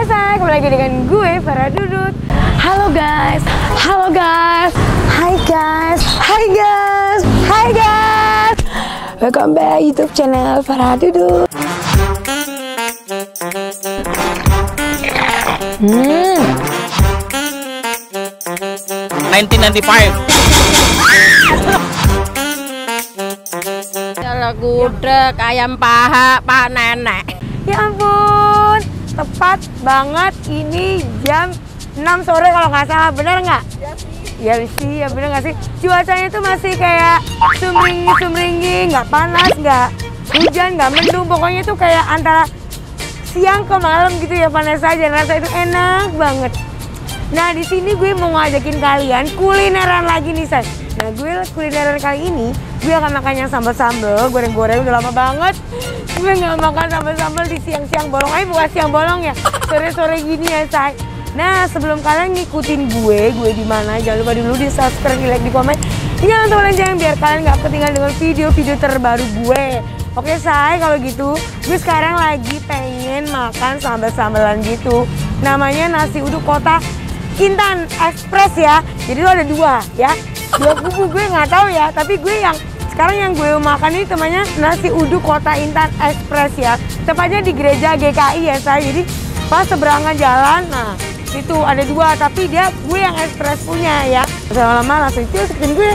Hai say, kembali lagi dengan gue Farah Dudut. Halo guys, halo guys, hai guys, hai guys, hai guys. Welcome back YouTube channel Farah Dudut. 1995. Kalau gudeg ayam paha Pak Nenek. Ya ampun, tepat banget ini jam 6 sore kalau nggak salah, bener nggak? Ya sih, ya bener nggak sih? Cuacanya tuh masih kayak sumringgi, nggak panas, nggak hujan, nggak mendung. Pokoknya tuh kayak antara siang ke malam gitu ya, panas aja. Rasa itu enak banget. Nah di sini gue mau ngajakin kalian kulineran lagi nih say. Nah gue kulineran kali ini gue akan makan yang sambal-sambal, goreng-goreng udah lama banget. Gue nggak makan sambal-sambal di siang-siang bolong. Bukan siang bolong ya, sore-sore gini ya say. Nah sebelum kalian ngikutin gue di mana, jangan lupa dulu di subscribe, di like, di komen. Jangan lupa lonceng biar kalian nggak ketinggalan dengan video-video terbaru gue. Oke say, kalau gitu gue sekarang lagi pengen makan sambal-sambalan gitu. Namanya nasi uduk kota Intan Express ya. Jadi itu ada dua ya. Dua kubu gue nggak tahu ya. Tapi gue yang sekarang yang gue makan ini namanya nasi uduk kota Intan Express ya. Tepatnya di gereja GKI ya saya. Jadi pas seberangan jalan, nah itu ada dua. Tapi dia gue yang express punya ya. Lama-lama langsung itu seperti gue.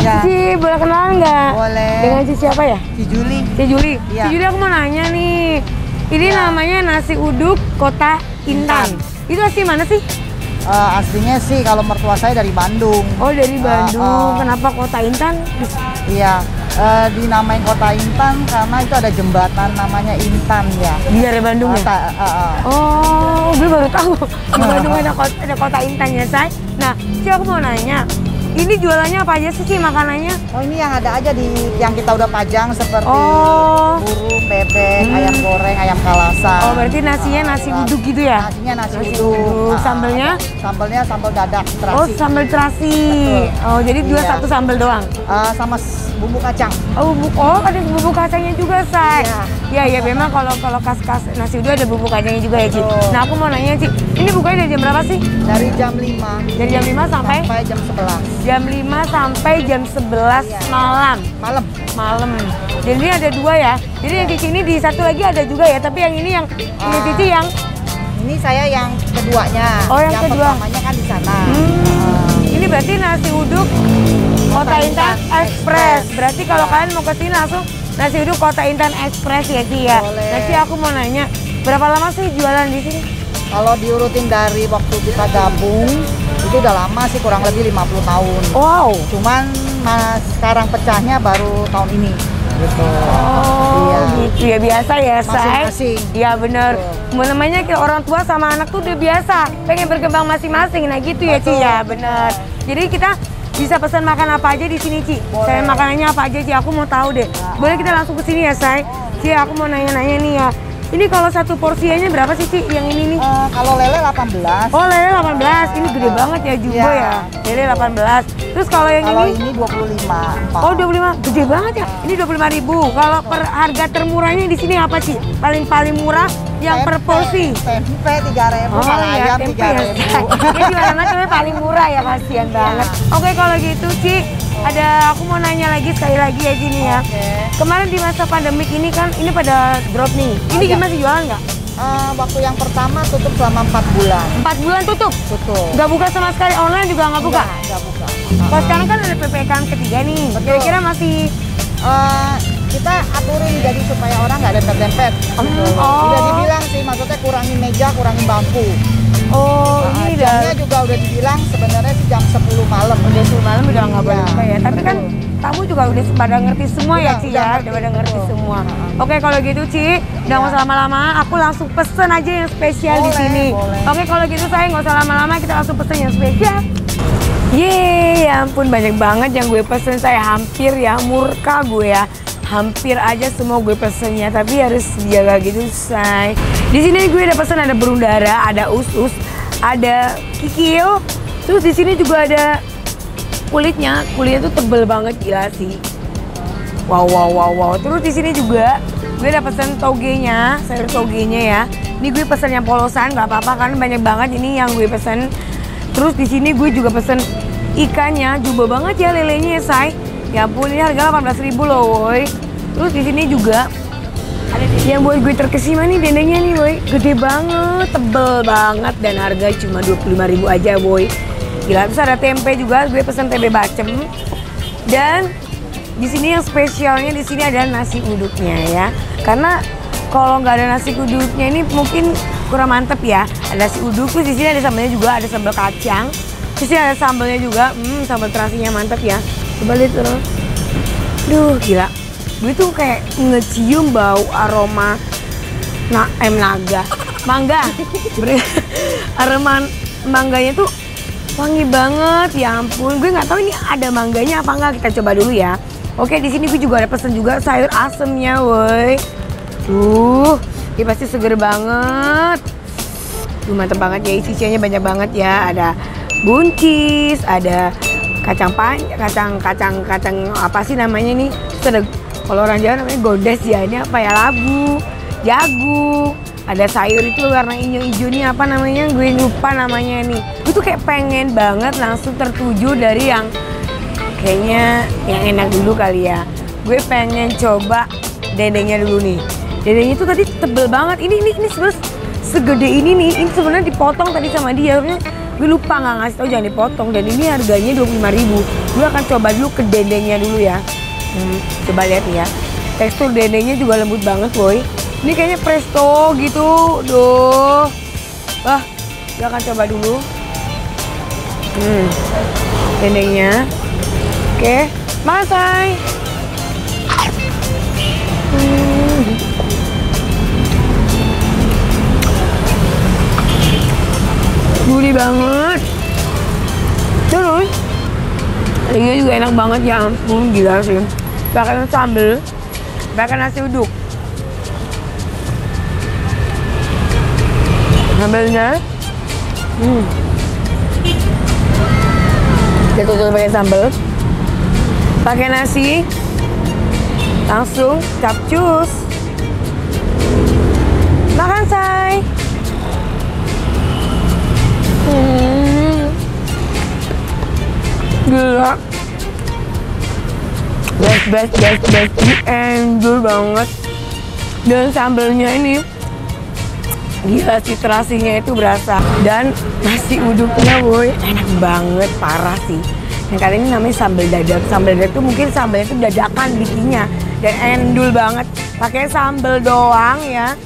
Cici, boleh kenalan nggak? Boleh. Dengan Cici apa ya? Si Juli. Si Juli. Ya. Si Juli, aku mau nanya nih. Ini namanya nasi uduk kota Intan. Itu asli mana sih? Aslinya sih kalau mertua saya dari Bandung. Oh dari Bandung. Kenapa kota Intan? Iya. Dinamain kota Intan karena itu ada jembatan namanya Intan ya. Dari Bandung ya? Oh, gue baru tahu. Di Bandung ada kota Intan ya, say. Nah, Cici aku mau nanya. Ini jualannya apa aja sih makanannya? Oh ini yang ada aja yang kita udah pajang seperti burung, bebek, ayam goreng, ayam kalasan. Oh berarti nasinya nasi uduk gitu ya? Nasinya nasi uduk. Sambelnya? Sambelnya sambal dadak terasi. Oh sambal terasi. Betul. Oh jadi satu sambal doang? Sama bumbu kacang. Oh ada bumbu kacangnya juga say. Ya memang kalau khas nasi uduk ada bumbu kacangnya juga ya Ci. Nah aku mau nanya Ci, ini bukanya dari jam berapa sih? Dari jam 5. Dari jam 5 sampai jam 11. Jam 5 sampai jam 11 malam. Malam. Jadi ini ada dua ya. Jadi yang di sini di satu lagi ada juga ya. Tapi yang ini yang ini Cici yang ini saya yang keduanya. Oh yang kedua. Pertamanya kan di sana. Ini berarti nasi uduk Kota Intan Express. Berarti kalau kalian mau ke sini langsung nasi uduk Kota Intan Express ya Ci ya. Nanti aku mau nanya berapa lama sih jualan di sini? Kalau diurutin dari waktu kita gabung itu udah lama sih, kurang lebih 50 tahun. Wow. Cuman sekarang pecahnya baru tahun ini. Gitu. Oh, gitu ya, biasa ya, say. Masing-masing. Iya bener. Namanya orang tua sama anak tuh udah biasa, pengen berkembang masing-masing. Nah gitu ya, Ci ya, bener. Jadi kita bisa pesan makan apa aja di sini, Ci. Saya makanannya apa aja, Ci? Aku mau tahu deh. Boleh kita langsung ke sini ya, say. Ci, aku mau nanya-nanya nih ya. Ini kalau satu porsinya berapa sih, Ci? Yang ini nih? Kalau lele 18. Oh, lele 18. Ini gede banget ya, jumbo ya. Lele 18. Terus kalau yang ini? 25. Oh, 25. Gede banget ya. Ini 25.000. Kalau per harga termurahnya di sini apa sih? Paling murah yang per porsi? Tempe 3.000, oh, ya, ayam 3.000. Ini jualan tempe paling murah ya, kasihan banget. Oke, kalau gitu, Ci, aku mau nanya lagi sekali lagi ya Gini ya. Kemarin di masa pandemik ini kan ini pada drop nih. Ini masih jualan nggak? Waktu yang pertama tutup selama 4 bulan. 4 bulan tutup? Tutup. Nggak buka sama sekali, online juga nggak buka? Nggak buka. Kalau sekarang kan ada PPKM ketiga nih. Kira-kira masih kita aturin jadi supaya orang nggak dempet-dempet. Udah dibilang sih, maksudnya kurangin meja, kurangin bangku. Oh, ini jamnya juga udah dibilang sebenarnya sih jam 10 malam. Udah 10 malam udah nggak boleh buka ya. Tapi kan tamu juga udah pada ngerti semua ya Ci ya. Udah pada ngerti semua. Oke kalau gitu Ci, udah nggak usah lama-lama. Aku langsung pesen aja yang spesial di sini. Oke kalau gitu saya nggak usah lama-lama, kita langsung pesen yang spesial. Yeay, ya ampun banyak banget yang gue pesen, saya hampir ya murka gue ya. Hampir aja semua gue pesennya, tapi harus jaga gitu say. Di sini gue udah pesen ada burung dara, ada usus, ada kikil, Terus di sini juga ada kulitnya tuh tebel banget, gila sih. Wow. Terus di sini juga gue udah pesen togenya, sayur togenya ya. Ini gue pesen yang polosan, nggak apa-apa kan banyak banget ini yang gue pesen. Terus di sini gue juga pesen ikannya, jumbo banget ya lelenya ya say. Ya ampun, ini harga 18.000 loh woy. Terus di sini juga ada yang buat gue terkesima nih dendengnya nih woy. Gede banget, tebel banget dan harga cuma 25.000 aja woy. Gila, terus ada tempe juga, gue pesen tempe bacem. Dan di sini yang spesialnya di sini ada nasi uduknya ya. Karena kalau nggak ada nasi uduknya ini mungkin kurang mantep ya. Ada nasi uduk, terus di sini ada sambalnya juga, ada sambal kacang. Terus di sini ada sambalnya juga, sambal terasinya mantep ya. Coba lihat terus. Duh, gila. Gue tuh kayak ngecium bau aroma mangga. Aroma mangganya tuh wangi banget, ya ampun. Gue nggak tahu ini ada mangganya apa nggak. Kita coba dulu ya. Oke, di sini gue juga ada pesen juga sayur asemnya, woi. Tuh, ini pasti seger banget. Tuh mantep banget ya, isinya banyak banget ya. Ada buncis, ada kacang apa sih namanya nih? Terus ada, kalau orang Jawa namanya godes ya. Ini apa ya, labu, jagung. Ada sayur itu warna hijau-hijau nih, apa namanya? Gue lupa namanya nih. Gue tuh kayak pengen banget langsung tertuju dari yang kayaknya yang enak dulu kali ya. Gue pengen coba dendengnya dulu nih. Dendengnya tuh tadi tebel banget. Ini sebenarnya segede ini nih. Ini sebenarnya dipotong tadi sama dia. Gue lupa nggak ngasih tau jangan dipotong. Dan ini harganya 25.000. Gue akan coba dulu ke dendengnya dulu ya. Coba lihat nih ya. Tekstur dendengnya juga lembut banget boy. Ini kayaknya presto gitu. Duh. Wah, gue akan coba dulu. Dendengnya. Oke, masai. Gurih banget. Terus, ini juga enak banget ya ampun, gila sih. Pakai sambal, pakai nasi uduk. Sambalnya, kita tutup pakai sambal. Pakai nasi, langsung capcus. Makan say. Gila. Best. Endul banget. Dan sambalnya ini, gila sih, terasinya itu berasa. Dan nasi uduknya woy, enak banget, parah sih. Yang kali ini namanya sambal dadak. Sambal dadak tuh mungkin sambalnya tuh dadakan bikinnya. Dan endul banget. Pakai sambal doang ya.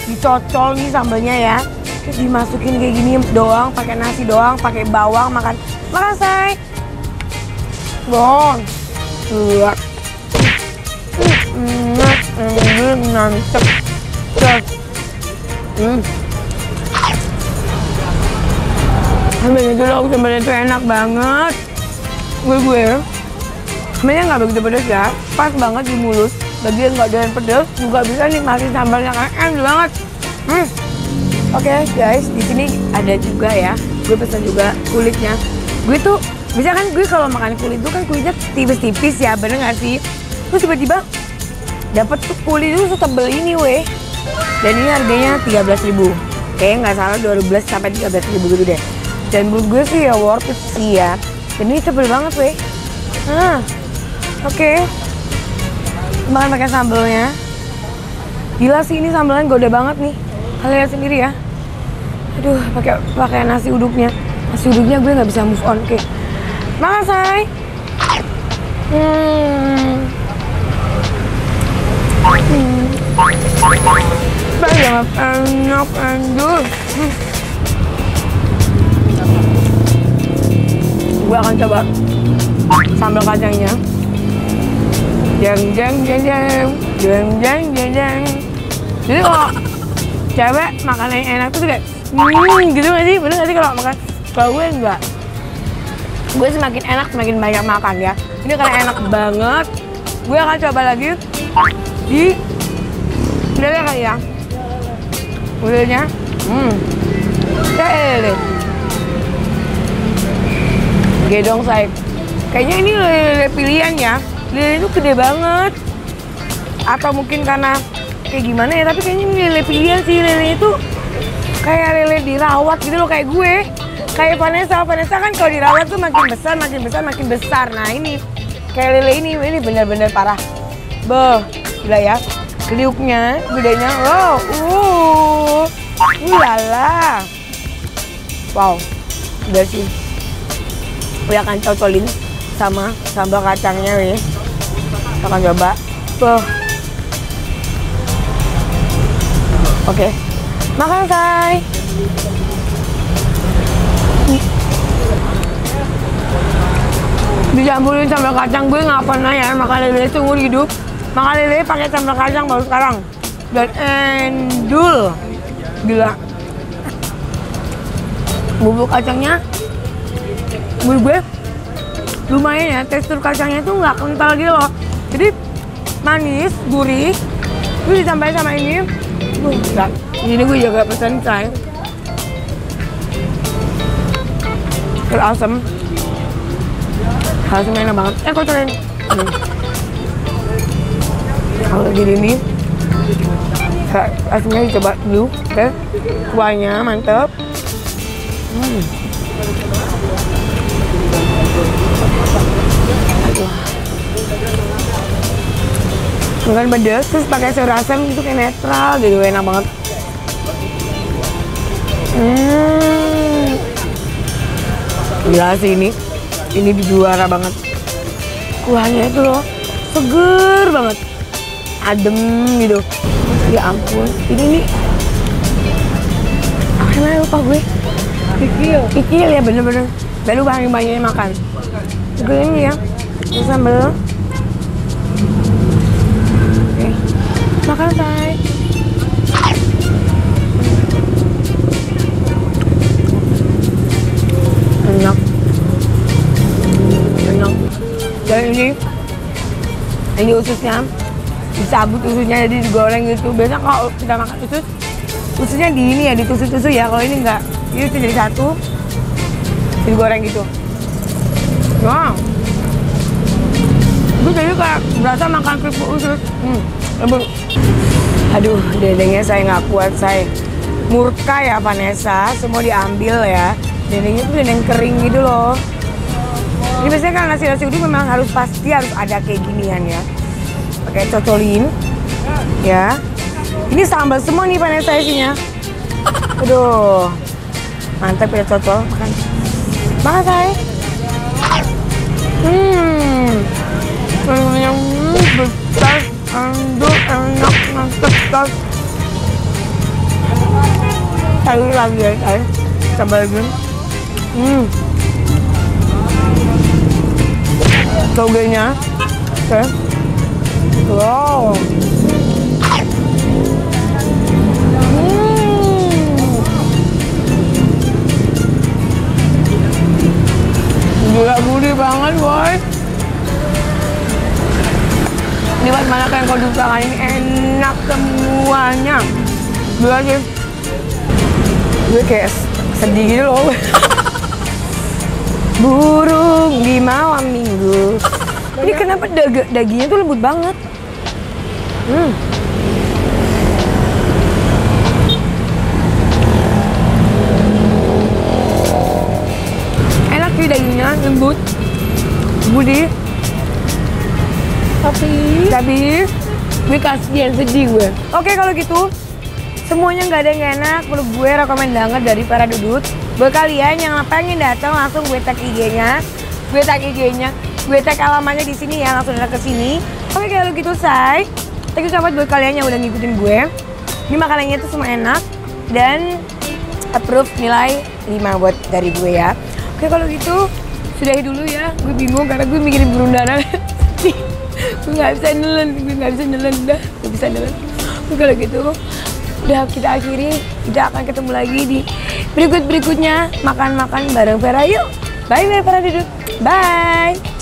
Dicocol nih sambalnya ya. Terus dimasukin kayak gini doang, pakai nasi doang, pakai bawang, makan say. Bon. Buat. Mantep. Sambalnya dulu, sambalnya tuh enak banget. Gue sebenarnya nggak begitu pedas ya, pas banget di mulut. Bagi yang nggak doyan pedas juga bisa nikmatin sambalnya, karena enak banget. Oke, guys, di sini ada juga ya. Gue pesan juga kulitnya. Gue tuh bisa kan, gue kalau makan kulit tuh kan kulitnya tipis-tipis ya, bener nggak sih? Terus tiba-tiba dapet tuh kulit itu setebel ini weh. Dan ini harganya 13.000. Kayaknya nggak salah 12 sampai 13.000 gitu deh. Dan menurut gue sih ya worth it sih ya. Dan ini tebel banget weh. Oke. Makan pakai sambalnya. Gila sih, ini sambalnya goda banget nih. Kalian lihat sendiri ya. Aduh, pakai nasi uduknya. Nasi uduknya gue nggak bisa move on. Oke. Makan say. Banget enak, endul. Gue akan coba sambal kacangnya. Jadi kalau cewek makan yang enak tuh kayak gitu nggak sih? Bener nggak sih kalau makan? Kalau gue enggak. Gue semakin enak semakin banyak makan ya. Ini karena enak banget. Gue akan coba lagi di lele kali ya. Lelenya. Lele. Gede dong, say. Kayaknya ini lele pilihan ya. Lele itu gede banget. Atau mungkin karena kayak gimana ya, tapi kayaknya ini lele pilihan sih. Lele itu kayak lele dirawat gitu loh, kayak gue. Kayak Vanessa kan kalau dirawat tuh makin besar, makin besar. Nah ini, kayak lele ini bener-bener parah. Beuh, gila ya. Kriuknya, gedenya, wow, ulala. Wow, udah sih. Gue akan cocolin sama sambal kacangnya, weh. Kita akan coba. Oke, makan, say. Dicampurin sambal kacang, gue nggak pernah ya makan lele seumur hidup. Makan lele pakai sambal kacang baru sekarang. Dan endul, gila. Bubuk kacangnya, menurut gue lumayan ya. Tekstur kacangnya tuh nggak kental gitu loh. Jadi manis, gurih. Terus ditambahin sama ini. Gila. Ini gue juga pesen, say. Asam. Asamnya enak banget. Kocorin. Kalau gini nih, asamnya dicoba dulu. Oke, kuahnya mantep. Aduh. Bukan pedes, terus pakai sayur asam itu kayak netral gitu, enak banget. Gila sih ini juara banget. Kuahnya itu loh, seger banget, adem gitu. Ya ampun, ini nih. Apa namanya lupa gue? Kikil ya, bener-bener. Lalu banyak-banyaknya makan. Seger ini ya, terus sambal. Oke, makan, say. Enak. Dan ini ususnya dicabut, ususnya jadi digoreng gitu. Biasanya kalau kita makan usus, ususnya di ini ya, ditusuk-tusuk ya. Kalau ini enggak, ini jadi satu, digoreng gitu. Wow, gue jadi kayak berasa makan kerupuk usus. Lembut. Aduh, dendengnya saya nggak kuat, saya murka ya Vanessa, semua diambil ya. Dendengnya tuh dendeng kering gitu loh. Ini biasanya kan nasi uduk memang harus ada kayak ginian ya. Pakai cocolin, ya. Ini sambal semua nih Vanessa isinya. Aduh, mantap ya cocol. Makan, say. Yang besar, endul, enak, mantap. Cari lagi ya, say. Sambal lagi. Togenya, oke. Wow. Gila, gurih banget, boy. Ini buat mana yang kau dukakan, ini enak semuanya. Gila sih. Gue kayak sedih gitu loh. Burung di malam minggu. Ini kenapa dagingnya tuh lembut banget? Enak sih dagingnya, lembut, gurih. Tapi gue kasihan, sedih gue. Oke, kalau gitu semuanya nggak ada yang gak enak. Menurut gue rekomen banget dari Para Dudut. Buat kalian yang pengen datang, langsung gue tag IG-nya, gue tag alamatnya di sini ya, langsung datang ke sini. Oke, kalau gitu, say. Thank you so much buat kalian yang udah ngikutin gue. Ini makanannya tuh semua enak dan approve, nilai 5 buat dari gue ya. Oke, kalau gitu sudahi dulu ya. Gue bingung karena gue mikirin burung dara. Gue nggak bisa nelen dah. Gue bisa nelen. Oke, kalau gitu udah kita akhiri. Kita akan ketemu lagi di berikutnya. Makan-makan bareng Vera yuk. Bye Para Dudut. Bye.